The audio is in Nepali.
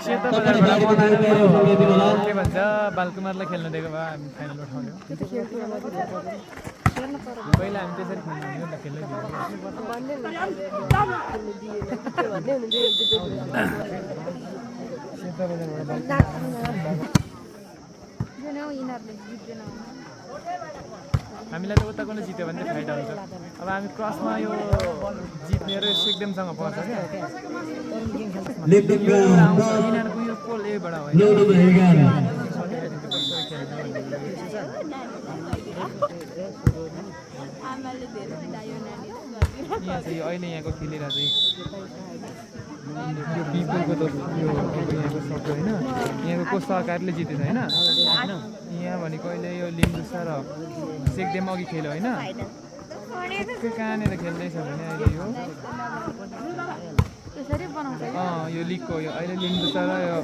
सेतो बजारबाट बनाएको के भन्छ बालकुमारलाई खेल्न दिएको भए हामी फाइनल उठाउँथ्यौँ पहिला हामी त्यसरी खेल्नु त खेल्दै सेतो बजारबाट हामीलाई त उताको नै जित्यो भने चाहिँ फाइदा हुन्छ अब हामी क्रसमा यो जित्ने र सिक्देमसँग पर्छ क्या यिनीहरूको यो पोल एबाट हो अहिले यहाँको खेलेर चाहिँ यो पिपलको त यो यहाँको शब्द होइन यहाँको को सहकारीले जितेछ होइन यहाँ भनेको अहिले यो लिम्बुसा र सेक्देम अघि खेल्यो होइन कहाँनिर खेल्दैछ भने अहिले यो यो लिगको यो अहिले लिम्बुसा र यो